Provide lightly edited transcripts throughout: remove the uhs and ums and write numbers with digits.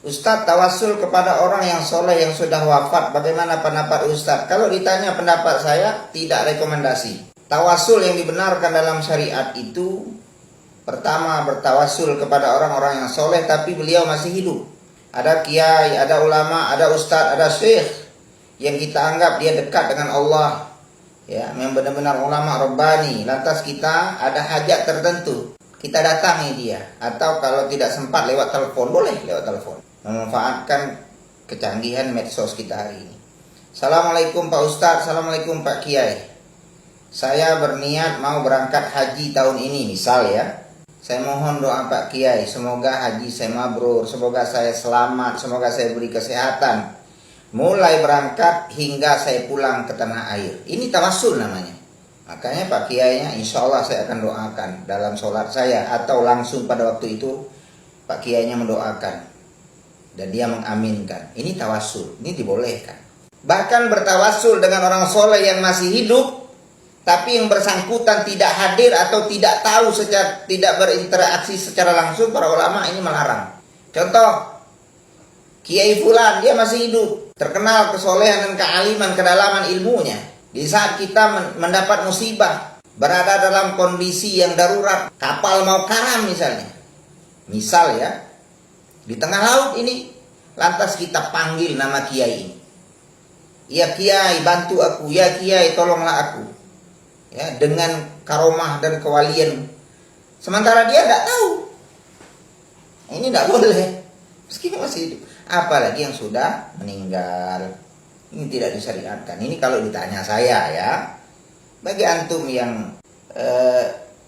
Ustadz, tawasul kepada orang yang soleh yang sudah wafat, bagaimana pendapat Ustadz? Kalau ditanya pendapat saya, tidak rekomendasi. Tawasul yang dibenarkan dalam syariat itu, pertama bertawasul kepada orang-orang yang soleh tapi beliau masih hidup. Ada kiai, ada ulama, ada ustadz, ada syekh yang kita anggap dia dekat dengan Allah, ya, yang benar-benar ulama rabbani. Lantas kita ada hajat tertentu, kita datangi dia, atau kalau tidak sempat lewat telepon, boleh lewat telepon, memanfaatkan kecanggihan medsos kita hari ini. Assalamualaikum Pak Ustadz, Assalamualaikum Pak Kiai. Saya berniat mau berangkat haji tahun ini, misal ya. Saya mohon doa Pak Kiai, semoga haji saya mabrur, semoga saya selamat, semoga saya beri kesehatan, mulai berangkat hingga saya pulang ke tanah air. Ini tawasul namanya. Makanya Pak Kiainya insya Allah saya akan doakan dalam sholat saya, atau langsung pada waktu itu Pak Kiainya mendoakan dan dia mengaminkan. Ini tawasul, ini dibolehkan. Bahkan bertawasul dengan orang soleh yang masih hidup, tapi yang bersangkutan tidak hadir atau tidak tahu, tidak berinteraksi secara langsung, para ulama ini melarang. Contoh, Kiai Fulan, dia masih hidup, terkenal kesolehan dan kealiman, kedalaman ilmunya. Di saat kita mendapat musibah, berada dalam kondisi yang darurat, kapal mau karam misalnya, misal ya, di tengah laut ini, lantas kita panggil nama Kiai ini. Ya Kiai, bantu aku. Ya Kiai, tolonglah aku. Ya, dengan karomah dan kewalian. Sementara dia tidak tahu. Ini tidak boleh. Meski masih hidup. Apalagi yang sudah meninggal. Ini tidak disyariatkan. Ini kalau ditanya saya ya. Bagi antum yang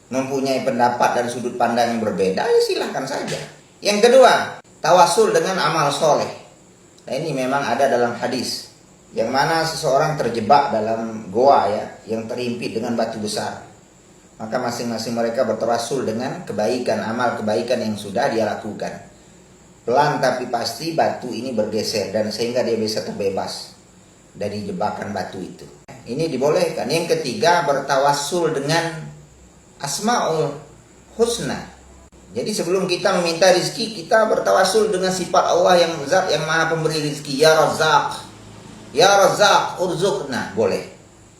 mempunyai pendapat dan sudut pandang yang berbeda, ya silahkan saja. Yang kedua, tawasul dengan amal soleh. Nah ini memang ada dalam hadis, yang mana seseorang terjebak dalam goa ya, yang terhimpit dengan batu besar. Maka masing-masing mereka bertawasul dengan kebaikan, amal kebaikan yang sudah dia lakukan. Pelan tapi pasti batu ini bergeser, dan sehingga dia bisa terbebas dari jebakan batu itu. Ini dibolehkan. Yang ketiga, bertawasul dengan Asmaul Husna. Jadi sebelum kita meminta rizki, kita bertawasul dengan sifat Allah yang zat yang maha pemberi rizki. Ya Razzaq, Ya Razzaq, urzuqna. Boleh.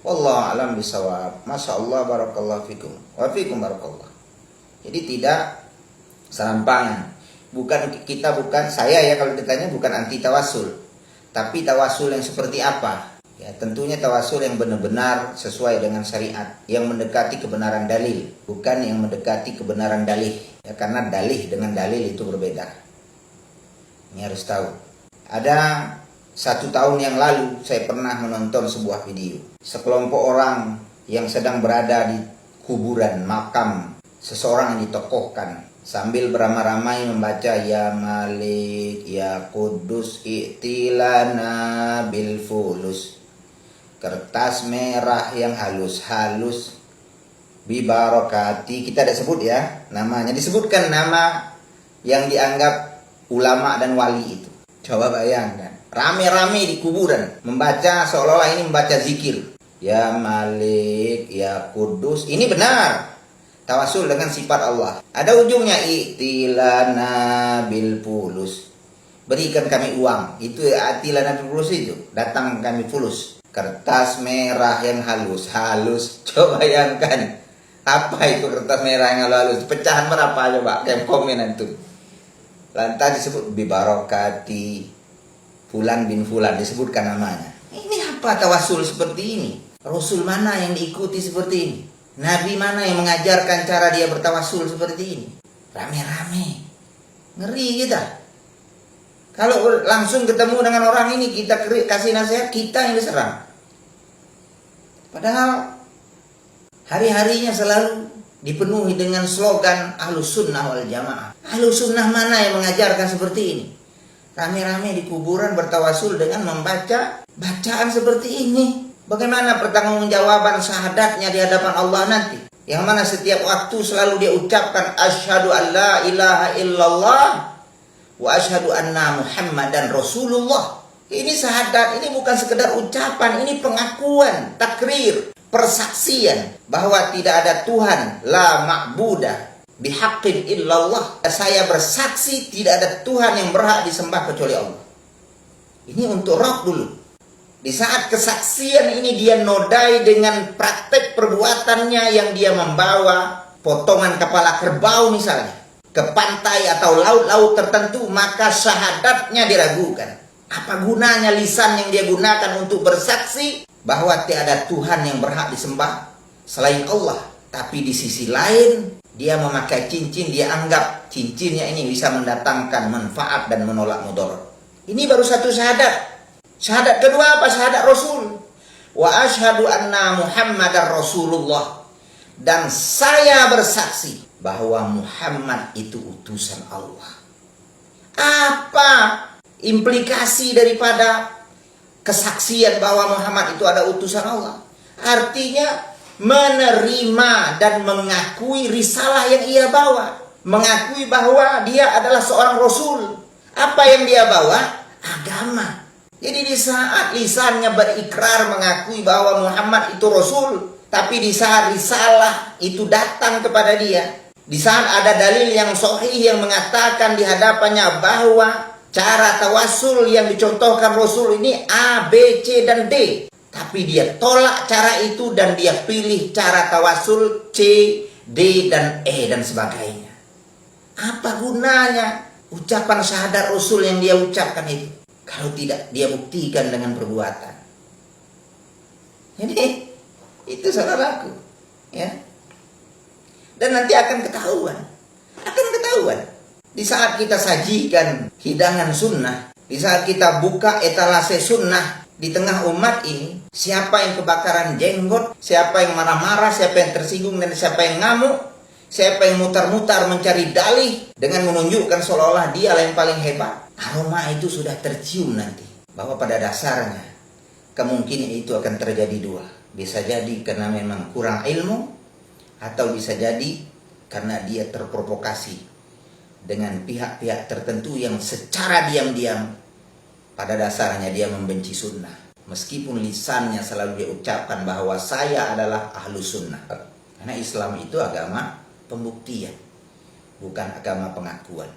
Wallahu a'lam bisawab. Masya Allah, barakallahu fikum. Wa fikum barakallah. Jadi tidak serampangan. Bukan saya ya, kalau ditanya bukan anti tawasul. Tapi tawasul yang seperti apa? Ya, tentunya tawasul yang benar-benar sesuai dengan syariat, yang mendekati kebenaran dalil, bukan yang mendekati kebenaran dalih. Ya, karena dalih dengan dalil itu berbeda. Ini harus tahu. Ada 1 tahun yang lalu saya pernah menonton sebuah video. Sekelompok orang yang sedang berada di kuburan makam seseorang yang ditokohkan, sambil beramai-ramai membaca Ya Malik, Ya Kudus, i'tilana bil fulus. Kertas merah yang halus-halus, bibarokati. Kita ada sebut ya namanya, disebutkan nama yang dianggap ulama dan wali itu. Coba bayangkan, rame-rame di kuburan membaca, seolah-olah ini membaca zikir Ya Malik, Ya Kudus. Ini benar tawasul dengan sifat Allah. Ada ujungnya i'tilana bil fulus, berikan kami uang. Itu i'tilana bil fulus, itu datang kami fulus. Kertas merah yang halus-halus. Coba bayangkan, apa itu kertas merah yang halus? Pecahan berapa coba? Kayak komen itu. Lantas disebut bibarokati Fulan bin Fulan, disebutkan namanya. Ini apa tawasul seperti ini? Rasul mana yang diikuti seperti ini? Nabi mana yang mengajarkan cara dia bertawasul seperti ini? Rame-rame. Ngeri kita. Kalau langsung ketemu dengan orang ini, kita kasih nasihat, kita yang diserang. Padahal hari-harinya selalu dipenuhi dengan slogan Ahlus Sunnah wal Jamaah. Ahlus Sunnah mana yang mengajarkan seperti ini? Rame-rame di kuburan bertawasul dengan membaca bacaan seperti ini. Bagaimana pertanggungjawaban syahadatnya di hadapan Allah nanti? Yang mana setiap waktu selalu dia ucapkan asyhadu an la ilaha illallah wa asyhadu anna Muhammadan Rasulullah. Ini syahadat, ini bukan sekedar ucapan, ini pengakuan, takrir, persaksian bahwa tidak ada Tuhan, la ma'budah bihaqqin illallah. Saya bersaksi tidak ada Tuhan yang berhak disembah kecuali Allah. Ini untuk roh dulu. Di saat kesaksian ini dia nodai dengan praktek perbuatannya yang dia membawa potongan kepala kerbau misalnya ke pantai atau laut-laut tertentu, maka syahadatnya diragukan. Apa gunanya lisan yang dia gunakan untuk bersaksi bahwa tiada Tuhan yang berhak disembah selain Allah. Tapi di sisi lain dia memakai cincin, dia anggap cincinnya ini bisa mendatangkan manfaat dan menolak mudarat. Ini baru satu syahadat. Syahadat kedua apa? Syahadat Rasul. Wa asyhadu anna Muhammadar Rasulullah. Dan saya bersaksi bahwa Muhammad itu utusan Allah. Apa implikasi daripada kesaksian bahwa Muhammad itu ada utusan Allah? Artinya menerima dan mengakui risalah yang ia bawa. Mengakui bahwa dia adalah seorang Rasul. Apa yang dia bawa? Agama. Jadi di saat lisannya berikrar mengakui bahwa Muhammad itu Rasul, tapi di saat risalah itu datang kepada dia, di saat ada dalil yang sahih yang mengatakan di hadapannya bahwa cara tawasul yang dicontohkan Rasul ini A, B, C, dan D, tapi dia tolak cara itu dan dia pilih cara tawasul C, D, dan E, dan sebagainya. Apa gunanya ucapan syahadat Rasul yang dia ucapkan itu kalau tidak dia buktikan dengan perbuatan? Jadi itu saudaraku, ya. Dan nanti akan ketahuan. Di saat kita sajikan hidangan sunnah, di saat kita buka etalase sunnah di tengah umat ini, siapa yang kebakaran jenggot, siapa yang marah-marah, siapa yang tersinggung, dan siapa yang ngamuk, siapa yang mutar-mutar mencari dalih dengan menunjukkan seolah-olah dia yang paling hebat, aroma itu sudah tercium nanti. Bahwa pada dasarnya kemungkinan itu akan terjadi dua. Bisa jadi karena memang kurang ilmu, atau bisa jadi karena dia terprovokasi dengan pihak-pihak tertentu yang secara diam-diam pada dasarnya dia membenci sunnah. Meskipun lisannya selalu dia ucapkan bahwa saya adalah ahlu sunnah. Karena Islam itu agama pembuktian, bukan agama pengakuan.